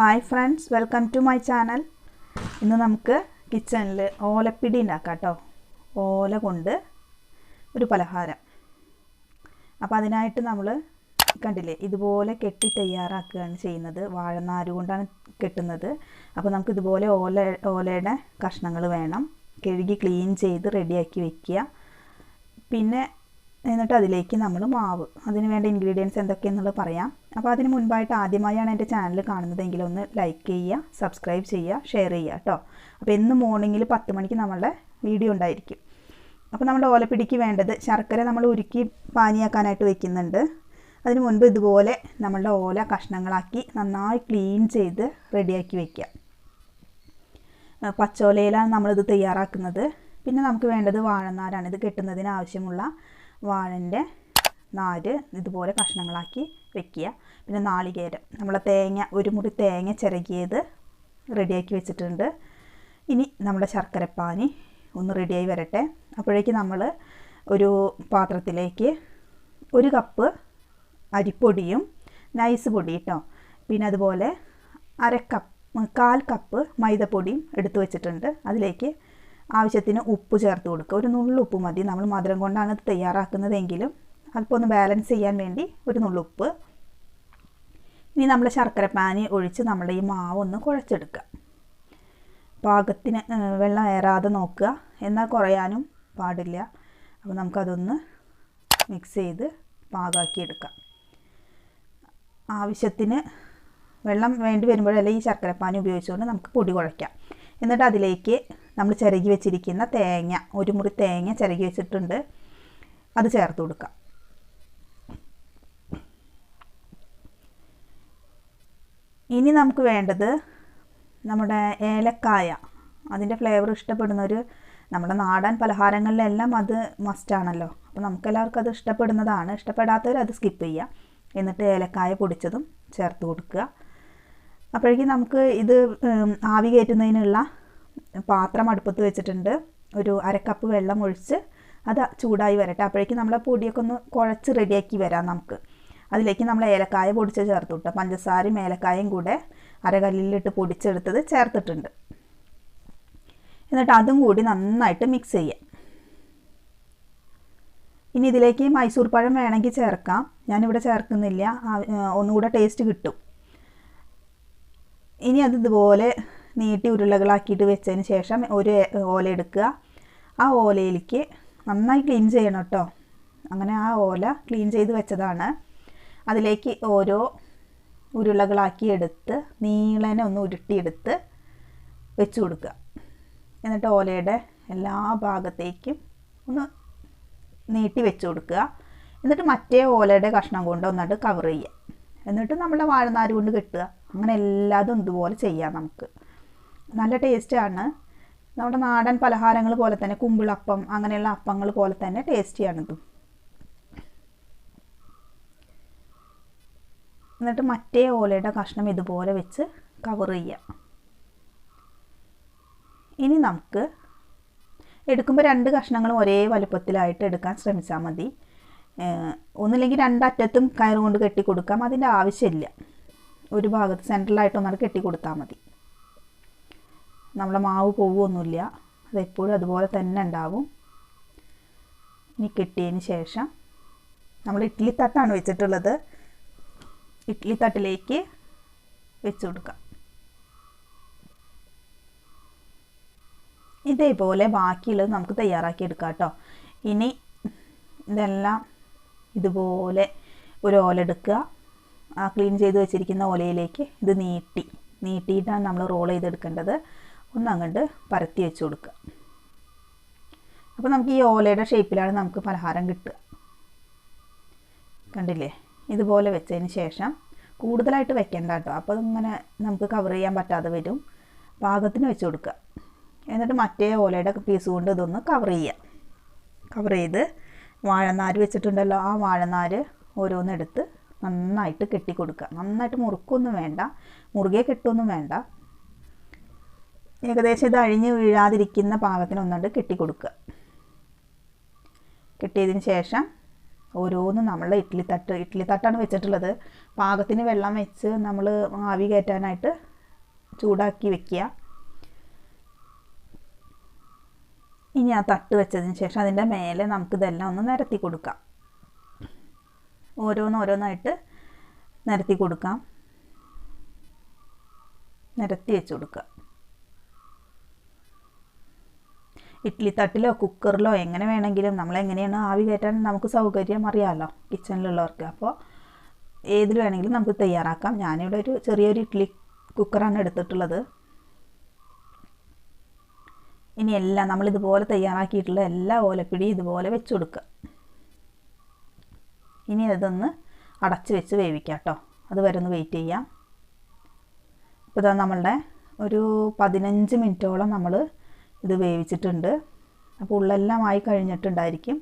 Hi friends, welcome to my channel. ഇന്ന് നമുക്ക് കിച്ചണിൽ ഓലപ്പിടി ഉണ്ടാക്കാം ട്ടോ. ഓല കൊണ്ട് ഒരു പലഹാരം. അപ്പോൾ അതിനായിട്ട് നമ്മൾ കണ്ടില്ലേ ഇതുപോലെ കെട്ടി തയ്യാറാക്കുകയാണ് ചെയ്യുന്നത്. വാഴനാര് കൊണ്ടാണ് കെട്ടുന്നത്. അപ്പോൾ നമുക്ക് ഇതുപോലെ ഓലയുടെ കഷ്ണങ്ങൾ വേണം. കഴുകി ക്ലീൻ ചെയ്ത് റെഡിയാക്കി വെക്കുക. പിന്നെ എന്നിട്ട് അതിലേക്ക് നമ്മൾ മാവ് അതിന് വേണ്ട ഇൻഗ്രീഡിയൻസ് എന്തൊക്കെയാണെന്നുള്ളത് പറയാം. അപ്പോൾ അതിന് മുൻപായിട്ട് ആദ്യമായാണ് എൻ്റെ ചാനൽ കാണുന്നതെങ്കിൽ ഒന്ന് ലൈക്ക് ചെയ്യുക, സബ്സ്ക്രൈബ് ചെയ്യുക, ഷെയർ ചെയ്യുക കേട്ടോ. അപ്പോൾ എന്നും മോർണിംഗിൽ 10 മണിക്ക് നമ്മളുടെ വീഡിയോ ഉണ്ടായിരിക്കും. അപ്പോൾ നമ്മുടെ ഓലപ്പിടിക്ക് വേണ്ടത് ശർക്കര നമ്മൾ ഉരുക്കി പാനിയാക്കാനായിട്ട് വെക്കുന്നുണ്ട്. അതിന് മുൻപ് ഇതുപോലെ നമ്മളുടെ ഓല കഷ്ണങ്ങളാക്കി നന്നായി ക്ലീൻ ചെയ്ത് റെഡിയാക്കി വയ്ക്കുക. പച്ചോലയിലാണ് നമ്മളിത് തയ്യാറാക്കുന്നത്. പിന്നെ നമുക്ക് വേണ്ടത് വാഴനാരാണ്. ഇത് കെട്ടുന്നതിന് ആവശ്യമുള്ള വാഴൻ്റെ നാര് ഇതുപോലെ കഷ്ണങ്ങളാക്കി വെക്കുക. പിന്നെ നാളികേരം, നമ്മളെ തേങ്ങ, ഒരു മുറി തേങ്ങ ചിരകിയത് റെഡിയാക്കി വെച്ചിട്ടുണ്ട്. ഇനി നമ്മുടെ ശർക്കരപ്പാനി ഒന്ന് റെഡിയായി വരട്ടെ. അപ്പോഴേക്ക് നമ്മൾ ഒരു പാത്രത്തിലേക്ക് 1 കപ്പ് അരിപ്പൊടിയും നൈസ് പൊടി കേട്ടോ, പിന്നെ അതുപോലെ 1/4 കപ്പ് മൈദപ്പൊടിയും എടുത്തു വെച്ചിട്ടുണ്ട്. അതിലേക്ക് ആവശ്യത്തിന് ഉപ്പ് ചേർത്ത് കൊടുക്കുക. ഒരു നുള്ളു ഉപ്പ് മതി. നമ്മൾ മധുരം കൊണ്ടാണ് ഇത് തയ്യാറാക്കുന്നതെങ്കിലും അല്പം ഒന്ന് ബാലൻസ് ചെയ്യാൻ വേണ്ടി ഒരു നുള്ളുപ്പ്. ഇനി നമ്മൾ ശർക്കരപ്പാനി ഒഴിച്ച് നമ്മുടെ ഈ മാവ് ഒന്ന് കുഴച്ചെടുക്കുക. പാകത്തിന് വെള്ളം ഏറാതെ നോക്കുക, എന്നാൽ കുറയാനും പാടില്ല. അപ്പോൾ നമുക്കതൊന്ന് മിക്സ് ചെയ്ത് പാകമാക്കിയെടുക്കാം. ആവശ്യത്തിന് വെള്ളം വേണ്ടി വരുമ്പോഴല്ലേ ഈ ശർക്കരപ്പാനി ഉപയോഗിച്ചുകൊണ്ട് നമുക്ക് പൊടി കുഴയ്ക്കാം. എന്നിട്ട് അതിലേക്ക് നമ്മൾ ചിരകി വെച്ചിരിക്കുന്ന തേങ്ങ, ഒരു മുറി തേങ്ങ ചിരകി വെച്ചിട്ടുണ്ട്, അത് ചേർത്ത് കൊടുക്കാം. ഇനി നമുക്ക് വേണ്ടത് നമ്മുടെ ഏലക്കായ. അതിൻ്റെ ഫ്ലേവർ ഇഷ്ടപ്പെടുന്നൊരു നമ്മുടെ നാടൻ പലഹാരങ്ങളിലെല്ലാം അത് മസ്റ്റാണല്ലോ. അപ്പോൾ നമുക്കെല്ലാവർക്കും അത് ഇഷ്ടപ്പെടുന്നതാണ്. ഇഷ്ടപ്പെടാത്തവർ അത് സ്കിപ്പ് ചെയ്യുക. എന്നിട്ട് ഏലക്കായ പൊടിച്ചതും ചേർത്ത് കൊടുക്കുക. അപ്പോഴേക്കും നമുക്ക് ഇത് ആവി കയറ്റുന്നതിനുള്ള പാത്രം അടുപ്പത്ത് വെച്ചിട്ടുണ്ട്. ഒരു 1/2 കപ്പ് വെള്ളം ഒഴിച്ച് അത് ചൂടായി വരട്ടെ. അപ്പോഴേക്കും നമ്മളെ പൊടിയൊക്കെ ഒന്ന് കുഴച്ച് റെഡിയാക്കി വരാം നമുക്ക്. അതിലേക്ക് നമ്മൾ ഏലക്കായ പൊടിച്ച് ചേർത്ത് വിട്ടു. പഞ്ചസാരയും ഏലക്കായും കൂടെ അരകല്ലിലിട്ട് പൊടിച്ചെടുത്തത് ചേർത്തിട്ടുണ്ട്. എന്നിട്ട് അതും കൂടി നന്നായിട്ട് മിക്സ് ചെയ്യാം. ഇനി ഇതിലേക്ക് മൈസൂർ പഴം വേണമെങ്കിൽ ചേർക്കാം. ഞാനിവിടെ ചേർക്കുന്നില്ല, ഒന്നുകൂടെ ടേസ്റ്റ് കിട്ടും. ഇനി അത് ഇതുപോലെ നീട്ടി ഉരുളകളാക്കിയിട്ട് വെച്ചതിന് ശേഷം ഒരു ഓല എടുക്കുക. ആ ഓലയിലേക്ക് നന്നായി ക്ലീൻ ചെയ്യണം കേട്ടോ. അങ്ങനെ ആ ഓല ക്ലീൻ ചെയ്ത് വെച്ചതാണ്. അതിലേക്ക് ഓരോ ഉരുളകളാക്കി എടുത്ത് നീളനെ ഒന്ന് ഉരുട്ടിയെടുത്ത് വെച്ച് കൊടുക്കുക. എന്നിട്ട് ഓലയുടെ എല്ലാ ഭാഗത്തേക്കും ഒന്ന് നീട്ടി വെച്ച് കൊടുക്കുക. എന്നിട്ട് മറ്റേ ഓലയുടെ കഷ്ണം കൊണ്ട് ഒന്നിട്ട് കവർ ചെയ്യുക. എന്നിട്ട് നമ്മുടെ വാഴനാര് കൊണ്ട് കെട്ടുക. അങ്ങനെ എല്ലാതും ഇതുപോലെ ചെയ്യാം നമുക്ക്. നല്ല ടേസ്റ്റാണ്. നമ്മുടെ നാടൻ പലഹാരങ്ങൾ പോലെ തന്നെ, കുമ്പിളപ്പം അങ്ങനെയുള്ള അപ്പങ്ങൾ പോലെ തന്നെ ടേസ്റ്റിയാണിത്. എന്നിട്ട് മറ്റേ ഓലയുടെ കഷ്ണം ഇതുപോലെ വെച്ച് കവർ ചെയ്യുക. ഇനി നമുക്ക് എടുക്കുമ്പോൾ 2 കഷ്ണങ്ങളും ഒരേ വലുപ്പത്തിലായിട്ട് എടുക്കാൻ ശ്രമിച്ചാൽ മതി. ഒന്നില്ലെങ്കിൽ 2 അറ്റത്തും കയറ് കൊണ്ട് കെട്ടി കൊടുക്കാം. അതിൻ്റെ ആവശ്യമില്ല. ഒരു ഭാഗത്ത് സെൻട്രലായിട്ടൊന്നാണ് കെട്ടി കൊടുത്താൽ മതി. നമ്മളെ മാവ് പോവുമൊന്നുമില്ല, അതെപ്പോഴും അതുപോലെ തന്നെ ഉണ്ടാവും. ഇനി കെട്ടിയതിന് ശേഷം നമ്മൾ ഇഡ്ഡലി തട്ടാണ് വെച്ചിട്ടുള്ളത്. ഇഡ്ഡലി തട്ടിലേക്ക് വെച്ച് കൊടുക്കാം. ഇതേപോലെ ബാക്കിയുള്ളത് നമുക്ക് തയ്യാറാക്കി എടുക്കാം കേട്ടോ. ഇനി ഇതെല്ലാം ഇതുപോലെ ഒരു ഓല എടുക്കുക. ആ ക്ലീൻ ചെയ്ത് വെച്ചിരിക്കുന്ന ഓലയിലേക്ക് ഇത് നീട്ടിയിട്ടാണ് നമ്മൾ റോൾ ചെയ്തെടുക്കേണ്ടത്. ഒന്നങ്ങോട്ട് പരത്തി വെച്ച് കൊടുക്കുക. അപ്പോൾ നമുക്ക് ഈ ഓലയുടെ ഷേപ്പിലാണ് നമുക്ക് പലഹാരം കിട്ടുക. കണ്ടില്ലേ? ഇതുപോലെ വെച്ചതിന് ശേഷം കൂടുതലായിട്ട് വെക്കേണ്ട കേട്ടോ. അപ്പോൾ ഇങ്ങനെ നമുക്ക് കവർ ചെയ്യാൻ പറ്റാതെ വരും. പാകത്തിന് വെച്ച് കൊടുക്കുക. എന്നിട്ട് മറ്റേ ഓലയുടെ പീസ് കൊണ്ട് ഇതൊന്ന് കവർ ചെയ്യുക. കവർ ചെയ്ത് വാഴനാര് വെച്ചിട്ടുണ്ടല്ലോ, ആ വാഴനാര് ഓരോന്നെടുത്ത് നന്നായിട്ട് കെട്ടിക്കൊടുക്കുക. നന്നായിട്ട് മുറുക്കൊന്നും വേണ്ട, മുറുകെ കെട്ടൊന്നും വേണ്ട. ഏകദേശം ഇത് അഴിഞ്ഞ് വീഴാതിരിക്കുന്ന പാകത്തിന് ഒന്നുകൊണ്ട് കെട്ടിക്കൊടുക്കുക. കെട്ടിയതിന് ശേഷം ഓരോന്നും നമ്മളെ ഇഡ്ഡലി തട്ടാണ് വെച്ചിട്ടുള്ളത്. പാകത്തിന് വെള്ളം വെച്ച് നമ്മൾ ആവി കയറ്റാനായിട്ട് ചൂടാക്കി വെക്കുക. ഇനി ആ തട്ട് വെച്ചതിന് ശേഷം അതിൻ്റെ മേലെ നമുക്കിതെല്ലാം ഒന്ന് നിരത്തി കൊടുക്കാം. ഓരോന്നായിട്ട് നിരത്തി കൊടുക്കാം. നിരത്തി വെച്ച് കൊടുക്കുക. ഇഡ്ഡലി തട്ടിലോ കുക്കറിലോ എങ്ങനെ വേണമെങ്കിലും, നമ്മളെങ്ങനെയാണ് ആവി കയറ്റാൻ നമുക്ക് സൗകര്യം അറിയാമല്ലോ കിച്ചണിലുള്ളവർക്ക്. അപ്പോൾ ഏതിൽ വേണമെങ്കിലും നമുക്ക് തയ്യാറാക്കാം. ഞാനിവിടെ ഒരു ചെറിയൊരു ഇഡ്ഡലി കുക്കറാണ് എടുത്തിട്ടുള്ളത്. ഇനി എല്ലാം നമ്മളിതുപോലെ തയ്യാറാക്കിയിട്ടുള്ള എല്ലാ ഓലപ്പിടി ഇതുപോലെ വെച്ച് കൊടുക്കുക. ഇനി അതൊന്ന് അടച്ച് വെച്ച് വേവിക്കാം കേട്ടോ. അതുവരെ ഒന്ന് വെയിറ്റ് ചെയ്യാം. ഇപ്പോൾ ഇതാ നമ്മളുടെ ഒരു 15 മിനിറ്റോളം നമ്മൾ ഇത് വേവിച്ചിട്ടുണ്ട്. അപ്പോൾ ഉള്ളെല്ലാം ആയി കഴിഞ്ഞിട്ടുണ്ടായിരിക്കും,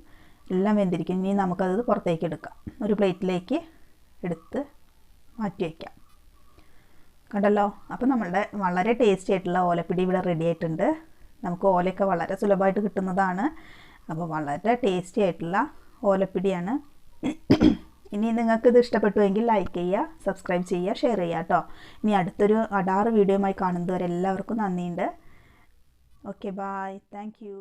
എല്ലാം വെന്തിരിക്കും. ഇനി നമുക്കത് പുറത്തേക്ക് എടുക്കാം. ഒരു പ്ലേറ്റിലേക്ക് എടുത്ത് മാറ്റി വയ്ക്കാം. കണ്ടല്ലോ, അപ്പോൾ നമ്മളുടെ വളരെ ടേസ്റ്റി ആയിട്ടുള്ള ഓലപ്പിടി ഇവിടെ റെഡി ആയിട്ടുണ്ട്. നമുക്ക് ഓലയൊക്കെ വളരെ സുലഭമായിട്ട് കിട്ടുന്നതാണ്. അപ്പോൾ വളരെ ടേസ്റ്റി ആയിട്ടുള്ള ഓലപ്പിടിയാണ്. ഇനി നിങ്ങൾക്കിത് ഇഷ്ടപ്പെട്ടുവെങ്കിൽ ലൈക്ക് ചെയ്യുക, സബ്സ്ക്രൈബ് ചെയ്യുക, ഷെയർ ചെയ്യുക കേട്ടോ. ഇനി അടുത്തൊരു അടാറ് വീഡിയോയുമായി കാണുന്നതുവരെ എല്ലാവർക്കും നന്ദിയുണ്ട്. Okay, bye, thank U.